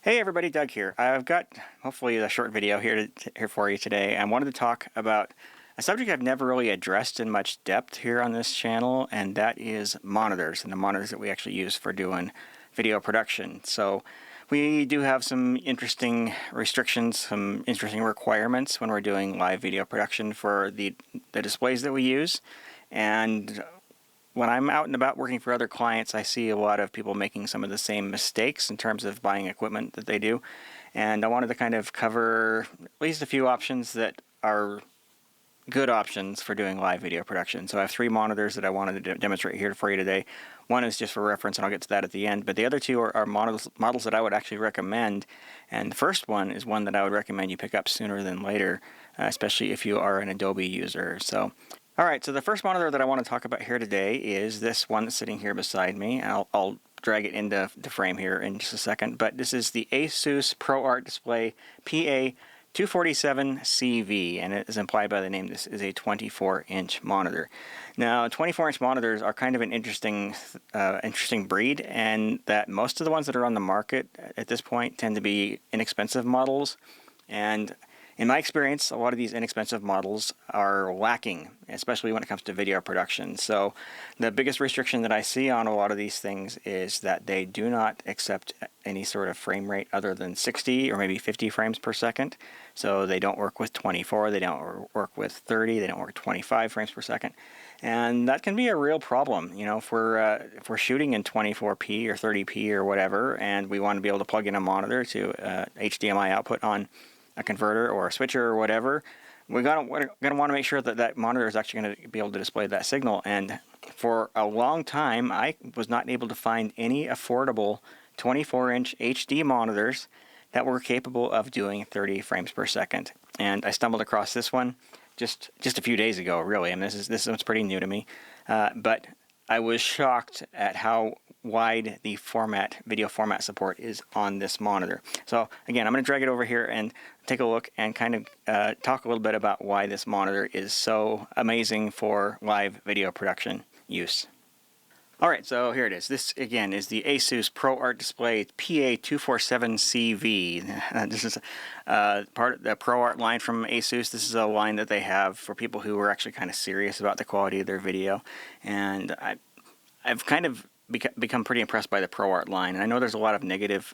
Hey everybody, Doug here. I've got hopefully a short video here for you today. I wanted to talk about a subject I've never really addressed in much depth here on this channel, and that is monitors and the monitors that we actually use for doing video production. So we do have some interesting restrictions, some interesting requirements when we're doing live video production for the displays that we use. And when I'm out and about working for other clients, I see a lot of people making some of the same mistakes in terms of buying equipment that they do. And I wanted to kind of cover at least a few options that are good options for doing live video production. So I have three monitors that I wanted to demonstrate here for you today. One is just for reference, and I'll get to that at the end. But the other two are models that I would actually recommend. And the first one is one that I would recommend you pick up sooner than later, especially if you are an Adobe user. So Alright, so the first monitor that I want to talk about here today is this one that's sitting here beside me. I'll drag it into the frame here in just a second, but this is the Asus ProArt display PA247CV, and it is implied by the name. This is a 24-inch monitor. Now, 24-inch monitors are kind of an interesting breed, and that most of the ones that are on the market at this point tend to be inexpensive models, and in my experience, a lot of these inexpensive models are lacking, especially when it comes to video production. So the biggest restriction that I see on a lot of these things is that they do not accept any sort of frame rate other than 60 or maybe 50 frames per second. So they don't work with 24, they don't work with 30, they don't work with 25 frames per second. And that can be a real problem, you know, if we're shooting in 24p or 30p or whatever, and we want to be able to plug in a monitor to HDMI output on a converter or a switcher or whatever, we're gonna want to make sure that that monitor is actually going to be able to display that signal. And for a long time, I was not able to find any affordable 24-inch HD monitors that were capable of doing 30 frames per second. And I stumbled across this one just a few days ago, really. I mean, this one's pretty new to me, but I was shocked at how wide the video format support is on this monitor. So again, I'm going to drag it over here and take a look and kind of talk a little bit about why this monitor is so amazing for live video production use. Alright, so here it is. This again is the Asus ProArt display PA247CV. This is part of the ProArt line from Asus. This is a line that they have for people who are actually kind of serious about the quality of their video. And I've kind of become pretty impressed by the ProArt line. And I know there's a lot of negative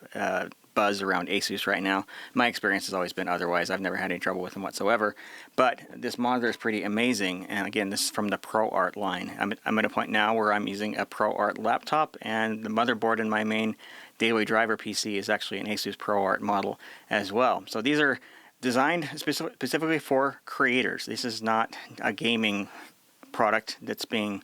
buzz around Asus right now. My experience has always been otherwise. I've never had any trouble with them whatsoever. But this monitor is pretty amazing. And again, this is from the ProArt line. I'm at a point now where I'm using a ProArt laptop, and the motherboard in my main daily driver PC is actually an Asus ProArt model as well. So these are designed specifically for creators. This is not a gaming product that's being,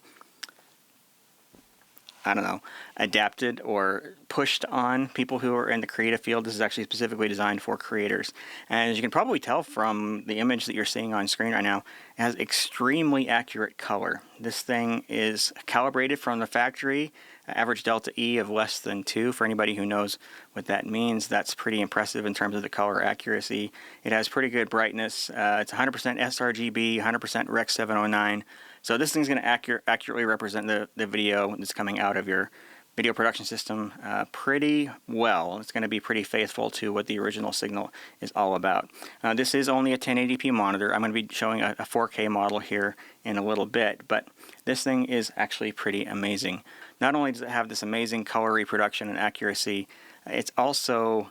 I don't know, adapted or pushed on people who are in the creative field. This is actually specifically designed for creators. And as you can probably tell from the image that you're seeing on screen right now, it has extremely accurate color. This thing is calibrated from the factory, average delta E of less than 2. For anybody who knows what that means, that's pretty impressive in terms of the color accuracy. It has pretty good brightness. It's 100% sRGB, 100% Rec 709. So this thing's going to accurately represent the video that's coming out of your video production system pretty well. It's going to be pretty faithful to what the original signal is all about. This is only a 1080p monitor. I'm going to be showing a 4K model here in a little bit, but this thing is actually pretty amazing. Not only does it have this amazing color reproduction and accuracy, it also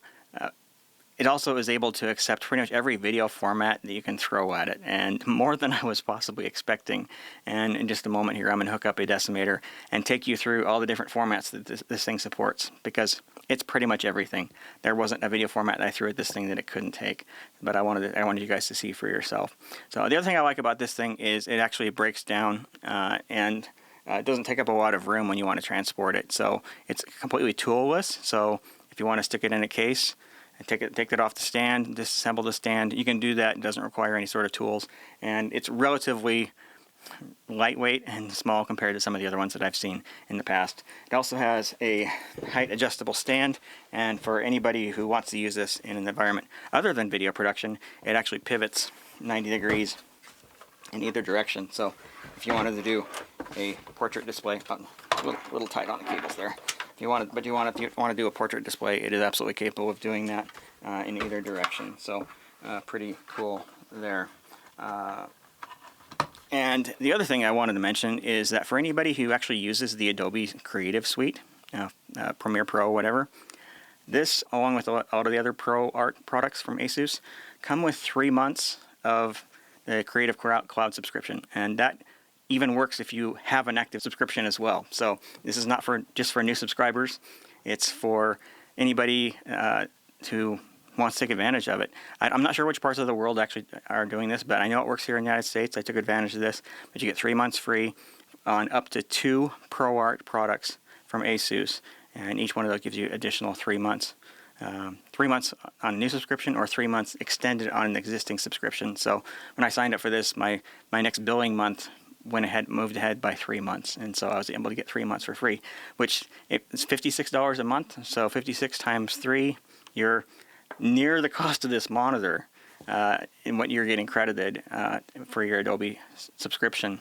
is able to accept pretty much every video format that you can throw at it, and more than I was possibly expecting. And in just a moment here, I'm going to hook up a decimator and take you through all the different formats that this thing supports, because it's pretty much everything. There wasn't a video format that I threw at this thing that it couldn't take, but I wanted you guys to see for yourself. So the other thing I like about this thing is it actually breaks down and it doesn't take up a lot of room when you want to transport it. So it's completely toolless. So if you want to stick it in a case, and take it off the stand, disassemble the stand, you can do that. It doesn't require any sort of tools, and it's relatively lightweight and small compared to some of the other ones that I've seen in the past. It also has a height adjustable stand, and for anybody who wants to use this in an environment other than video production, it actually pivots 90 degrees in either direction. So if you wanted to do a portrait display, a little tight on the cables there. If you want to do a portrait display, it is absolutely capable of doing that in either direction. So pretty cool there. And the other thing I wanted to mention is that for anybody who actually uses the Adobe Creative Suite, Premiere Pro, whatever, this, along with all of the other ProArt products from Asus, come with 3 months of the Creative Cloud subscription, and that even works if you have an active subscription as well. So this is not just for new subscribers; it's for anybody who wants to take advantage of it. I'm not sure which parts of the world actually are doing this, but I know it works here in the United States. I took advantage of this, but you get 3 months free on up to 2 ProArt products from Asus, and each one of those gives you additional 3 months. 3 months on a new subscription or 3 months extended on an existing subscription. So when I signed up for this, my next billing month moved ahead by 3 months, and so I was able to get 3 months for free, which it's $56 a month. So 56 times 3, you're near the cost of this monitor in what you're getting credited for your Adobe subscription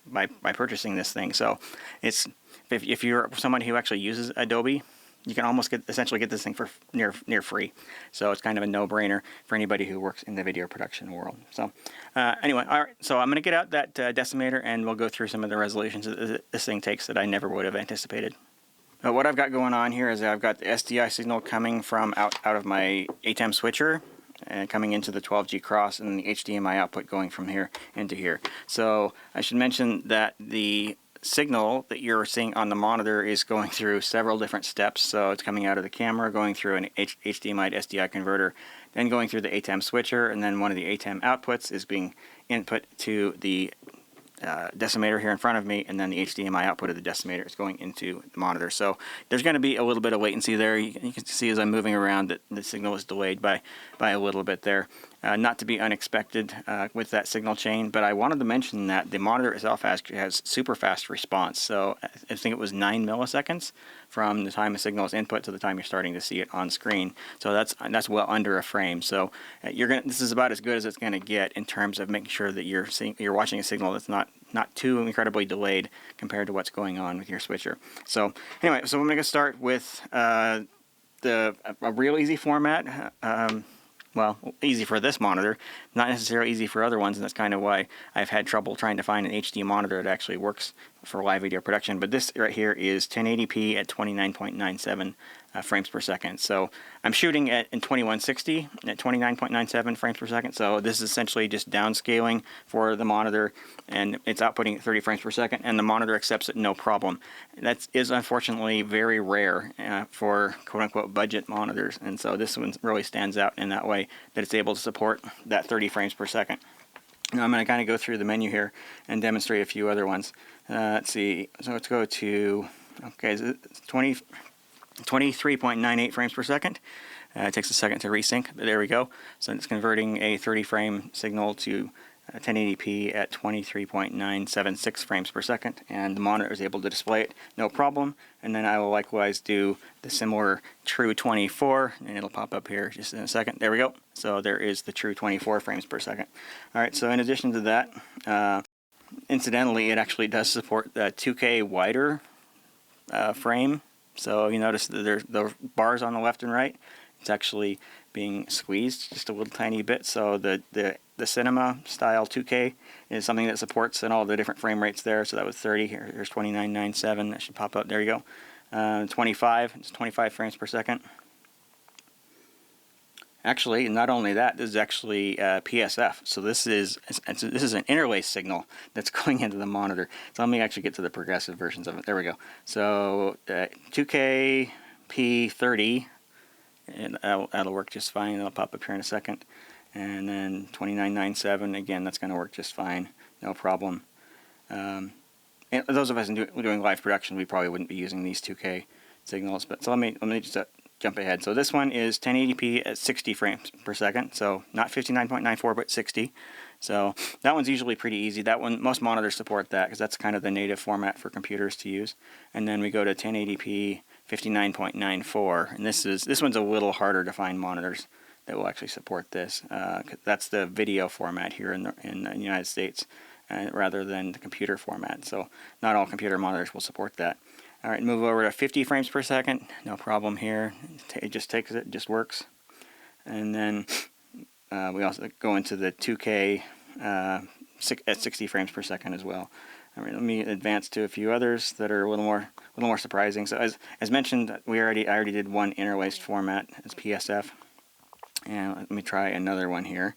by purchasing this thing. So it's if you're someone who actually uses Adobe, you can almost essentially get this thing for near free. So it's kind of a no-brainer for anybody who works in the video production world. So anyway, all right. So I'm going to get out that decimator, and we'll go through some of the resolutions that this thing takes that I never would have anticipated. What I've got going on here is I've got the SDI signal coming from out of my ATEM switcher and coming into the 12G cross, and the HDMI output going from here into here. So I should mention that the signal that you're seeing on the monitor is going through several different steps. So it's coming out of the camera, going through an HDMI to SDI converter, then going through the ATEM switcher, and then one of the ATEM outputs is being input to the decimator here in front of me, and then the HDMI output of the decimator is going into the monitor. So there's going to be a little bit of latency there. You can see as I'm moving around that the signal is delayed by a little bit there. Not to be unexpected with that signal chain, but I wanted to mention that the monitor itself has super fast response. So I think it was 9 milliseconds from the time a signal is input to the time you're starting to see it on screen. So that's well under a frame. So this is about as good as it's going to get in terms of making sure that you're watching a signal that's not too incredibly delayed compared to what's going on with your switcher. So anyway, so I'm going to start with a real easy format. Well, easy for this monitor, not necessarily easy for other ones, and that's kind of why I've had trouble trying to find an HD monitor that actually works for live video production. But this right here is 1080p at 29.97 frames per second. So I'm shooting in 2160 at 29.97 frames per second. So this is essentially just downscaling for the monitor, and it's outputting at 30 frames per second, and the monitor accepts it no problem. That is unfortunately very rare for quote-unquote budget monitors, and so this one really stands out in that way, that it's able to support that 30 frames per second. Now I'm going to kind of go through the menu here and demonstrate a few other ones. Let's see, so let's go to, okay, it's 23.98 frames per second. It takes a second to resync, but there we go. So it's converting a 30 frame signal to 1080p at 23.976 frames per second, and the monitor is able to display it no problem. And then I will likewise do the similar True 24, and it'll pop up here just in a second. There we go. So there is the True 24 frames per second. All right, so in addition to that, incidentally, it actually does support the 2K wider frame. So you notice that there's the bars on the left and right. It's actually being squeezed just a little tiny bit. So the cinema style 2K is something that supports in all the different frame rates there. So that was 30. Here's 29.97. That should pop up. There you go. 25. It's 25 frames per second. Actually, not only that, this is actually PSF. So this is an interlace signal that's going into the monitor. So let me actually get to the progressive versions of it. There we go. So 2K P30, and that'll work just fine. It'll pop up here in a second. And then 29.97, again, that's going to work just fine, no problem. And those of us doing live production, we probably wouldn't be using these 2K signals. But so let me just jump ahead. So this one is 1080p at 60 frames per second. So not 59.94, but 60. So that one's usually pretty easy. That one, most monitors support that because that's kind of the native format for computers to use. And then we go to 1080p 59.94, and this one's a little harder to find monitors that will actually support this. That's the video format here in the United States, rather than the computer format. So not all computer monitors will support that. All right, move over to 50 frames per second. No problem here. It just takes it, just works. And then we also go into the 2K at 60 frames per second as well. All right, let me advance to a few others that are a little more surprising. So as mentioned, I already did one interlaced format as PSF, and let me try another one here.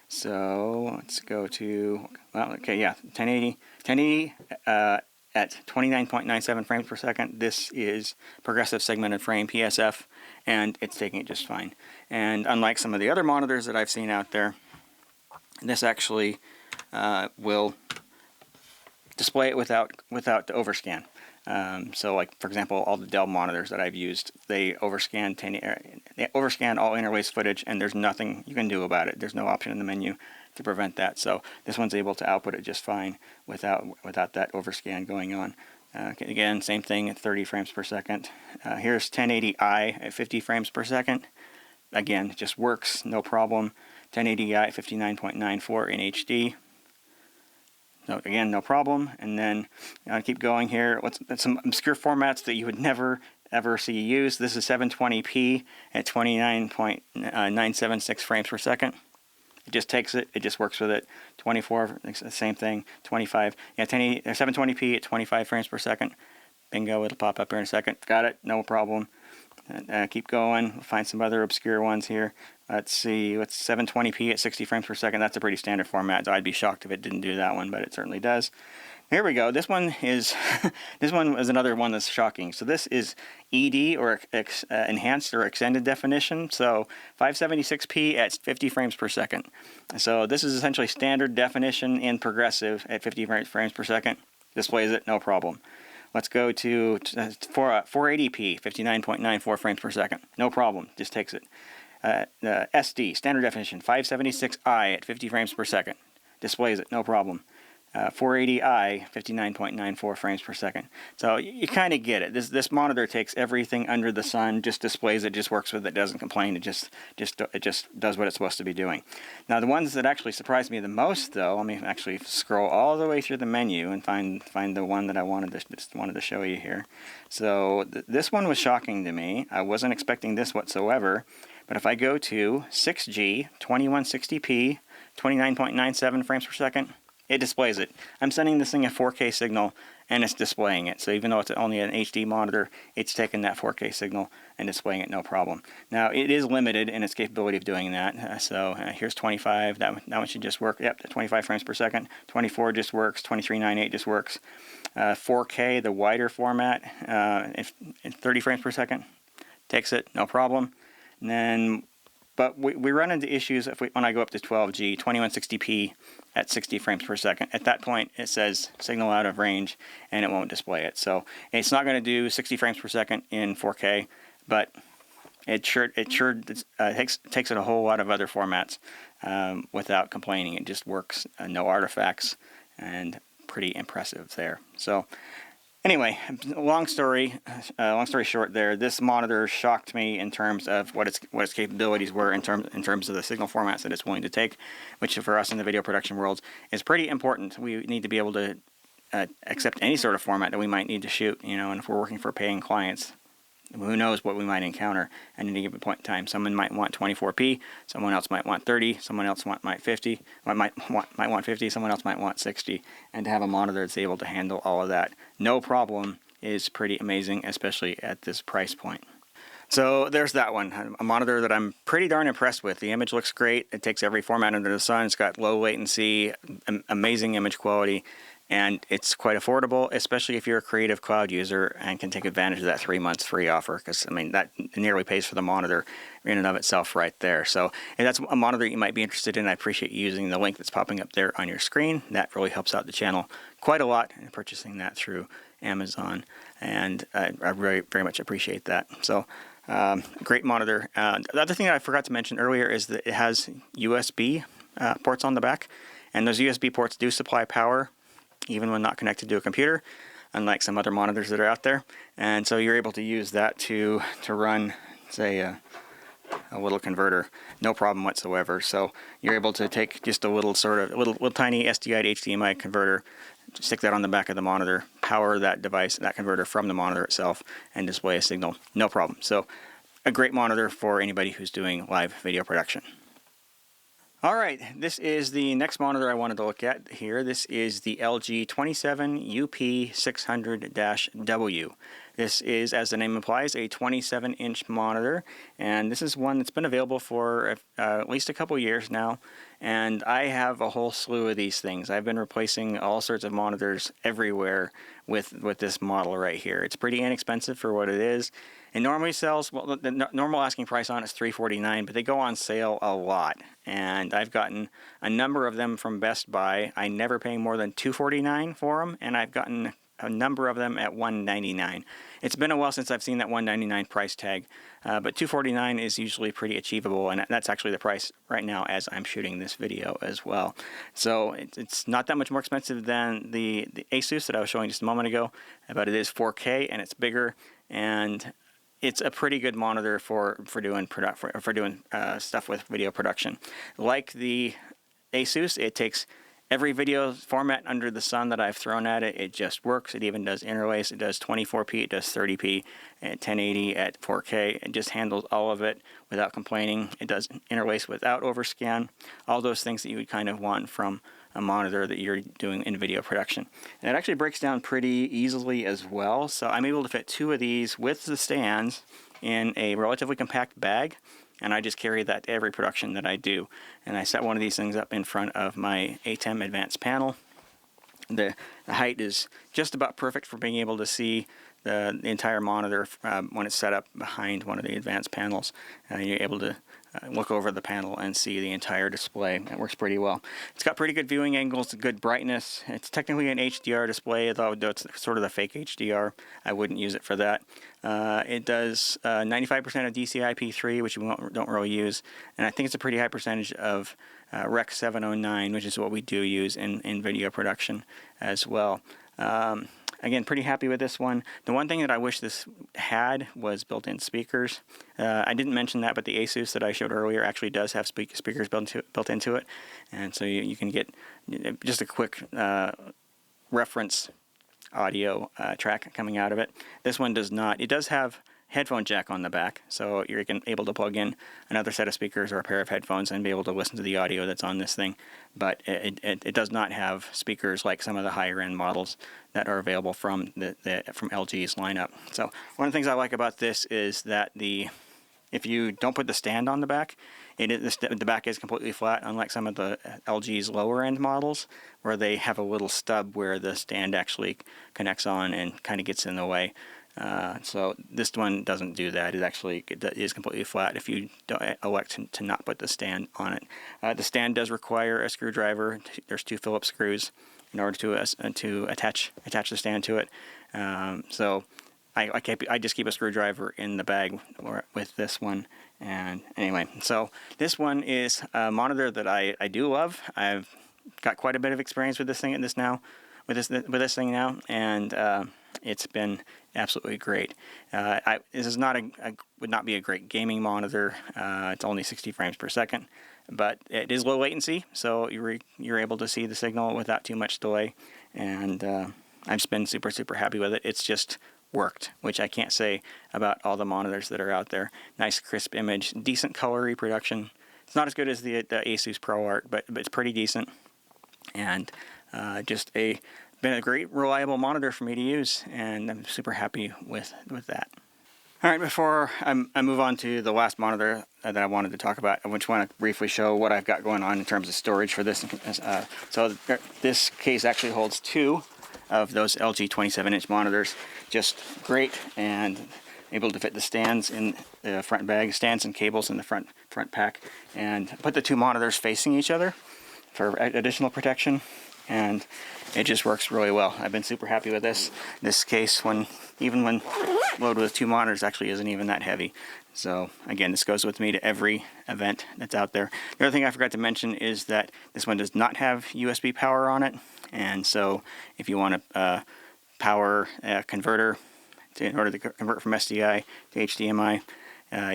So let's go to, well, okay, yeah, 1080 at 29.97 frames per second. This is progressive segmented frame PSF, and it's taking it just fine. And unlike some of the other monitors that I've seen out there, this actually will display it without the overscan. So, like for example, all the Dell monitors that I've used, they overscan all interlace footage, and there's nothing you can do about it. There's no option in the menu to prevent that. So this one's able to output it just fine without that overscan going on. Again, same thing at 30 frames per second. Here's 1080i at 50 frames per second. Again, it just works, no problem. 1080i at 59.94 in HD. So again, no problem. And then keep going here. Some obscure formats that you would never ever see used. This is 720p at 29.976 frames per second. It just takes it. It just works with it. 24, same thing. 25. Yeah, 720p at 25 frames per second. Bingo, it'll pop up here in a second. Got it. No problem. Keep going. We'll find some other obscure ones here. Let's see. What's 720p at 60 frames per second? That's a pretty standard format. So I'd be shocked if it didn't do that one, but it certainly does. Here we go. This one is this one is another one that's shocking. So this is ED, or enhanced or extended definition. So 576p at 50 frames per second. So this is essentially standard definition in progressive at 50 frames per second. Displays it, no problem. Let's go to 480p, 59.94 frames per second. No problem, just takes it. SD, standard definition, 576i at 50 frames per second. Displays it, no problem. 480i, 59.94 frames per second. So you kind of get it. This monitor takes everything under the sun, just displays it, just works with it, doesn't complain. It just does what it's supposed to be doing. Now the ones that actually surprised me the most, though, let me actually scroll all the way through the menu and find the one that I wanted to show you here. So this one was shocking to me. I wasn't expecting this whatsoever. But if I go to 6G, 2160p, 29.97 frames per second, it displays it. I'm sending this thing a 4K signal, and it's displaying it. So even though it's only an HD monitor, it's taking that 4K signal and displaying it no problem. Now, it is limited in its capability of doing that. Here's 25. That one should just work. Yep, 25 frames per second. 24 just works. 2398 just works. 4K, the wider format, if 30 frames per second, takes it, no problem. And then, but we run into issues when I go up to 12G, 2160p at 60 frames per second. At that point, it says signal out of range, and it won't display it. So it's not going to do 60 frames per second in 4K, but it sure takes it a whole lot of other formats without complaining. It just works, no artifacts, and pretty impressive there. So anyway, long story short there, this monitor shocked me in terms of what its capabilities were in terms of the signal formats that it's willing to take, which for us in the video production world is pretty important. We need to be able to accept any sort of format that we might need to shoot, and if we're working for paying clients, who knows what we might encounter at any given point in time. Someone might want 24p, someone else might want 30, someone else might want 50, someone else might want 60, and to have a monitor that's able to handle all of that, no problem, is pretty amazing, especially at this price point. So there's that one, a monitor that I'm pretty darn impressed with. The image looks great. It takes every format under the sun. It's got low latency, amazing image quality, and it's quite affordable, especially if you're a Creative Cloud user and can take advantage of that 3 months free offer, because, I mean, that nearly pays for the monitor in and of itself right there. So if that's a monitor you might be interested in, I appreciate you using the link that's popping up there on your screen. That really helps out the channel quite a lot in purchasing that through Amazon, and I very, very much appreciate that. So great monitor. The other thing that I forgot to mention earlier is that it has USB ports on the back, and those USB ports do supply power even when not connected to a computer, unlike some other monitors that are out there. And so you're able to use that to run, say, a little converter, no problem whatsoever. So you're able to take just a little tiny SDI to HDMI converter, stick that on the back of the monitor, power that device, that converter, from the monitor itself and display a signal, no problem. So a great monitor for anybody who's doing live video production. All right, this is the next monitor I wanted to look at here. This is the LG 27UP600-W. This is, as the name implies, a 27-inch monitor, and this is one that's been available for at least a couple years now, and I have a whole slew of these things. I've been replacing all sorts of monitors everywhere with this model right here. It's pretty inexpensive for what it is. It normally sells, well, the normal asking price on it is $349, but they go on sale a lot. And I've gotten a number of them from Best Buy. I never pay more than $249 for them, and I've gotten a number of them at $199. It's been a while since I've seen that $199 price tag, but $249 is usually pretty achievable, and that's actually the price right now as I'm shooting this video as well. So it's not that much more expensive than the Asus that I was showing just a moment ago, but it is 4K and it's bigger, and it's a pretty good monitor for doing stuff with video production. Like the Asus, it takes every video format under the sun that I've thrown at it. It just works. It even does interlace. It does 24p, it does 30p, at 1080 at 4K. It just handles all of it without complaining. It does interlace without overscan. All those things that you would kind of want from a monitor that you're doing in video production. And it actually breaks down pretty easily as well. So I'm able to fit two of these with the stands in a relatively compact bag, and I just carry that to every production that I do. And I set one of these things up in front of my ATEM advanced panel. The height is just about perfect for being able to see the entire monitor when it's set up behind one of the advanced panels. You're able to look over the panel and see the entire display. It works pretty well. It's got pretty good viewing angles, good brightness. It's technically an HDR display, though it's sort of the fake HDR. I wouldn't use it for that. It does 95% of DCI-P3, which we don't really use, and I think it's a pretty high percentage of Rec 709, which is what we do use in video production as well. Again, pretty happy with this one. The one thing that I wish this had was built-in speakers. I didn't mention that, but the Asus that I showed earlier actually does have speakers built into it. And so you can get just a quick reference audio track coming out of it. This one does not. It does have headphone jack on the back, so you're able to plug in another set of speakers or a pair of headphones and be able to listen to the audio that's on this thing. But it does not have speakers like some of the higher end models that are available from LG's lineup. So one of the things I like about this is that if you don't put the stand on the back, the back is completely flat, unlike some of the LG's lower end models where they have a little stub where the stand actually connects on and kind of gets in the way. So this one doesn't do that. It is completely flat if you don't elect to not put the stand on it. The stand does require a screwdriver. There's 2 Phillips screws in order to attach the stand to it. So I just keep a screwdriver in the bag with this one. And anyway, so this one is a monitor that I do love. I've got quite a bit of experience with this thing with this thing now, and it's been absolutely great. This is would not be a great gaming monitor. It's only 60 frames per second, but it is low latency, so you're able to see the signal without too much delay. And I've just been super happy with it. It's just worked, which I can't say about all the monitors that are out there. Nice crisp image, decent color reproduction. It's not as good as the Asus ProArt, but it's pretty decent, and been a great reliable monitor for me to use, and I'm super happy with that. All right, before I move on to the last monitor that I wanted to talk about, I just want to briefly show what I've got going on in terms of storage for this. So this case actually holds 2 of those LG 27-inch monitors. Just great, and able to fit the stands in the front bag, stands and cables in the front pack, and put the 2 monitors facing each other for additional protection. And it just works really well. I've been super happy with this case, even when loaded with 2 monitors, actually isn't even that heavy. So again, this goes with me to every event that's out there. The other thing I forgot to mention is that this one does not have USB power on it, and so if you want to power a converter in order to convert from SDI to HDMI,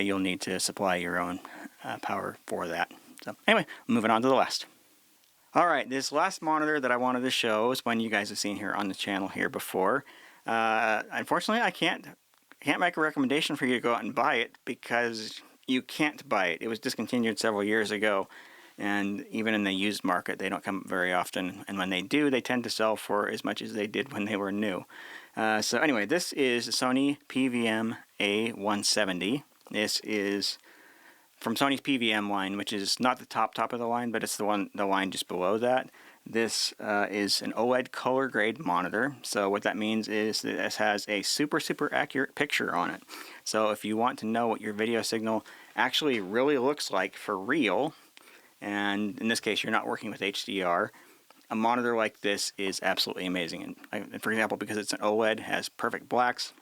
you'll need to supply your own power for that. So anyway, moving on to the last. Alright, this last monitor that I wanted to show is one you guys have seen here on the channel here before. Unfortunately, I can't make a recommendation for you to go out and buy it because you can't buy it. It was discontinued several years ago, and even in the used market they don't come very often, and when they do they tend to sell for as much as they did when they were new. So anyway, this is the Sony PVM A170. This is from Sony's PVM line, which is not the top of the line, but it's the line just below that. This is an OLED color grade monitor. So what that means is that this has a super accurate picture on it. So if you want to know what your video signal actually really looks like for real, and in this case you're not working with HDR, a monitor like this is absolutely amazing. And for example, because it's an OLED, it has perfect blacks,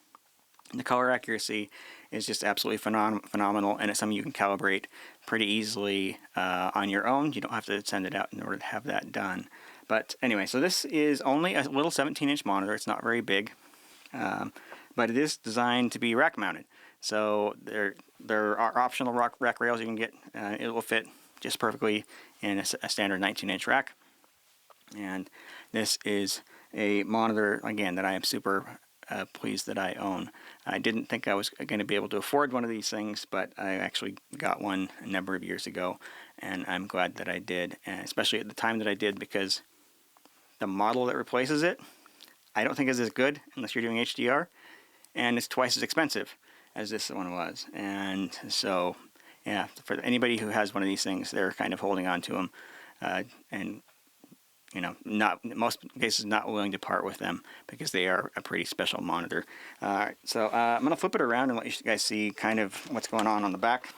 the color accuracy is just absolutely phenomenal, and it's something you can calibrate pretty easily on your own. You don't have to send it out in order to have that done. But anyway, so this is only a little 17-inch monitor. It's not very big, but it is designed to be rack mounted. So there are optional rack rails you can get. It will fit just perfectly in a standard 19-inch rack. And this is a monitor, again, that I am super pleased that I own. I didn't think I was going to be able to afford one of these things, but I actually got one a number of years ago, and I'm glad that I did, and especially at the time that I did, because the model that replaces it I don't think is as good unless you're doing HDR, and it's twice as expensive as this one was. And so yeah, for anybody who has one of these things, they're kind of holding on to them, and you know, not in most cases not willing to part with them because they are a pretty special monitor. So I'm going to flip it around and let you guys see kind of what's going on the back.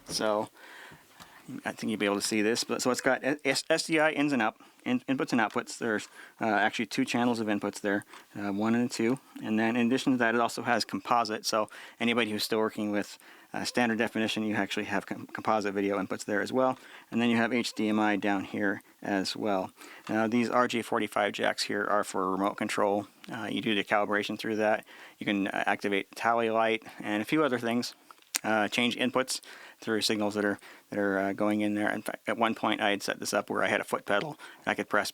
So I think you'll be able to see this. So it's got SDI inputs and outputs. There's actually two channels of inputs there, 1 and 2. And then in addition to that, it also has composite. So anybody who's still working with standard definition, you actually have composite video inputs there as well. And then you have HDMI down here as well. Now these RJ45 jacks here are for remote control. You do the calibration through that. You can activate tally light and a few other things. Change inputs through signals that are going in there. In fact, at one point I had set this up where I had a foot pedal and I could press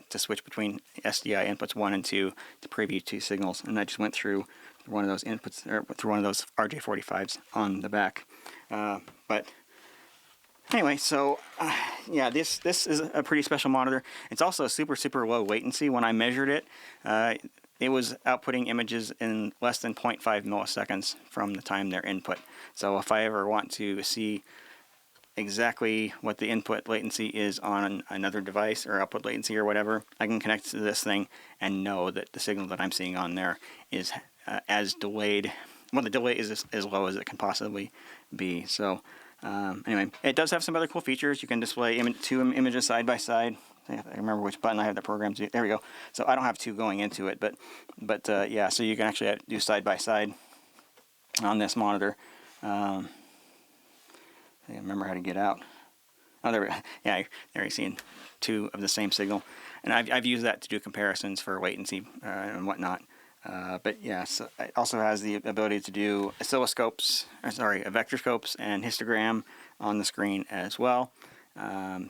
to switch between SDI inputs 1 and 2 to preview 2 signals, and I just went through one of those inputs, or through one of those RJ45s on the back. But anyway, so yeah, this is a pretty special monitor. It's also super low latency. When I measured it, it was outputting images in less than 0.5 milliseconds from the time they're input. So if I ever want to see exactly what the input latency is on another device, or output latency or whatever, I can connect to this thing and know that the signal that I'm seeing on there is as delayed. Well, the delay is as low as it can possibly be. So anyway, it does have some other cool features. You can display two images side by side. I remember which button I have the program to. There we go. So I don't have two going into it, but yeah, so you can actually do side by side on this monitor. I remember how to get out. Oh, there we go. Yeah, there you're seeing two of the same signal, and I've used that to do comparisons for latency and whatnot. But yeah, so it also has the ability to do oscilloscopes, vectorscopes and histogram on the screen as well.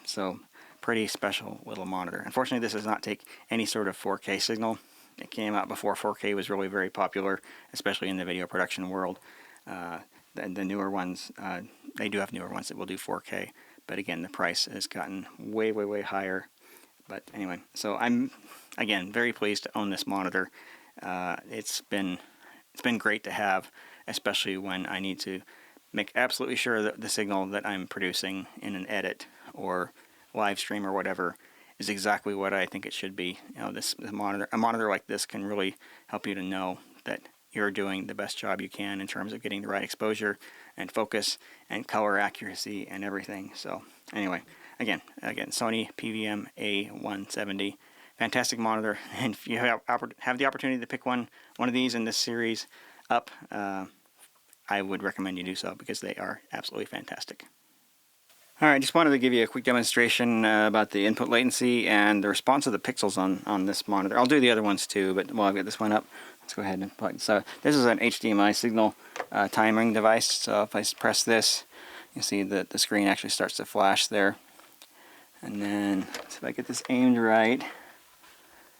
So pretty special little monitor. Unfortunately, this does not take any sort of 4K signal. It came out before 4K was really very popular, especially in the video production world. The newer ones, they do have newer ones that will do 4K, but again, the price has gotten way higher. But anyway, so I'm again very pleased to own this monitor. It's been great to have, especially when I need to make absolutely sure that the signal that I'm producing in an edit or live stream or whatever is exactly what I think it should be. You know, a monitor like this can really help you to know that you're doing the best job you can in terms of getting the right exposure and focus and color accuracy and everything. So anyway, again, Sony PVM A170, fantastic monitor. And if you have the opportunity to pick one of these in this series up, I would recommend you do so because they are absolutely fantastic. Alright, just wanted to give you a quick demonstration about the input latency and the response of the pixels on this monitor. I'll do the other ones too, but while I've got this one up, let's go ahead and plug. So this is an HDMI signal timing device. So if I press this, you see that the screen actually starts to flash there. And then, let's see if I get this aimed right.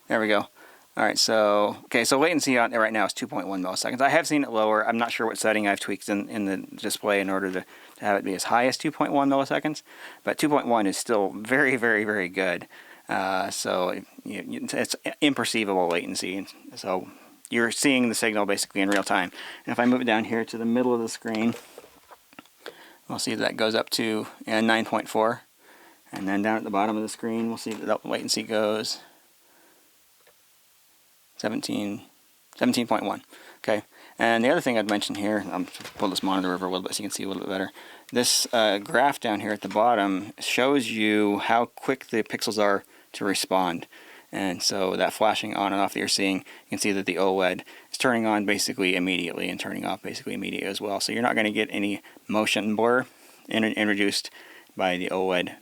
There we go. All right, so, okay, so latency on right now is 2.1 milliseconds. I have seen it lower. I'm not sure what setting I've tweaked in the display in order to have it be as high as 2.1 milliseconds, but 2.1 is still very, very, very good. So it's imperceivable latency. So you're seeing the signal basically in real time. And if I move it down here to the middle of the screen, we'll see that goes up to 9.4. And then down at the bottom of the screen, we'll see that the latency goes 17.1. Okay, and the other thing I'd mention here, I'm going to pull this monitor over a little bit so you can see a little bit better. This graph down here at the bottom shows you how quick the pixels are to respond. And so that flashing on and off that you're seeing, you can see that the OLED is turning on basically immediately and turning off basically immediately as well. So you're not going to get any motion blur introduced by the OLED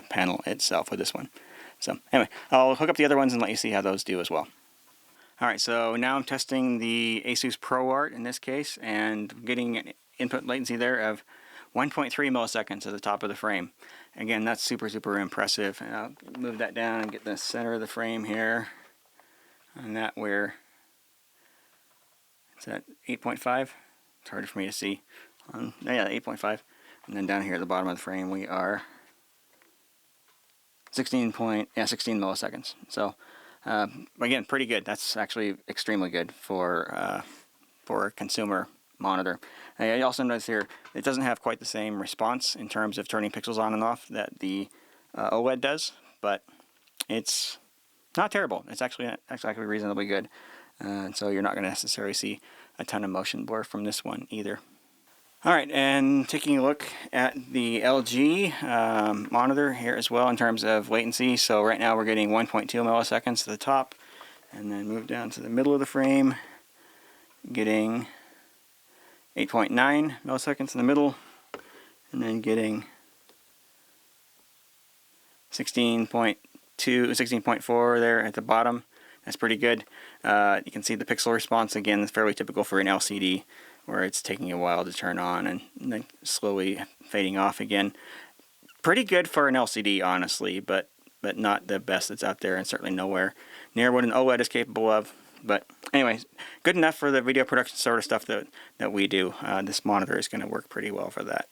panel itself with this one. So anyway, I'll hook up the other ones and let you see how those do as well. Alright, so now I'm testing the Asus ProArt in this case, and getting an input latency there of 1.3 milliseconds at the top of the frame. Again, that's super, super impressive. And I'll move that down and get the center of the frame here. And that where it's at 8.5. It's hard for me to see. Yeah, 8.5. And then down here at the bottom of the frame we are 16 milliseconds. So again, pretty good. That's actually extremely good for a consumer monitor. I also notice here it doesn't have quite the same response in terms of turning pixels on and off that the OLED does, but it's not terrible. It's actually reasonably good, so you're not going to necessarily see a ton of motion blur from this one either. Alright, and taking a look at the LG monitor here as well in terms of latency. So right now we're getting 1.2 milliseconds to the top, and then move down to the middle of the frame, getting 8.9 milliseconds in the middle, and then getting 16.2, 16.4 there at the bottom. That's pretty good. You can see the pixel response again is fairly typical for an LCD, where it's taking a while to turn on and then slowly fading off again. Pretty good for an LCD, honestly, but not the best that's out there, and certainly nowhere near what an OLED is capable of. But anyway, good enough for the video production sort of stuff that we do. This monitor is going to work pretty well for that.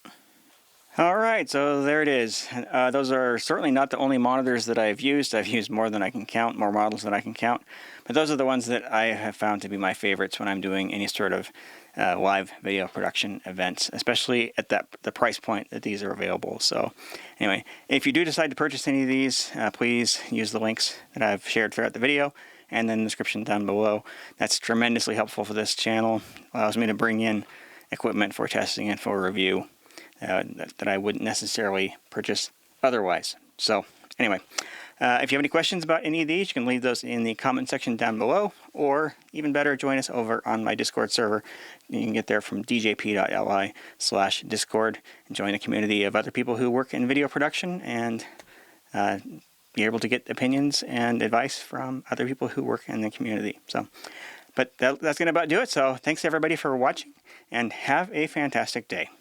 Alright, so there it is. Those are certainly not the only monitors that I've used. I've used more than I can count, more models than I can count. But those are the ones that I have found to be my favorites when I'm doing any sort of live video production events, especially at the price point that these are available. So anyway, if you do decide to purchase any of these, please use the links that I've shared throughout the video and then the description down below. That's tremendously helpful for this channel. Allows me to bring in equipment for testing and for review that I wouldn't necessarily purchase otherwise. So anyway, if you have any questions about any of these, you can leave those in the comment section down below, or even better, join us over on my Discord server. You can get there from djp.li/discord and join a community of other people who work in video production and be able to get opinions and advice from other people who work in the community. So, but that's going to about do it. So thanks everybody for watching, and have a fantastic day.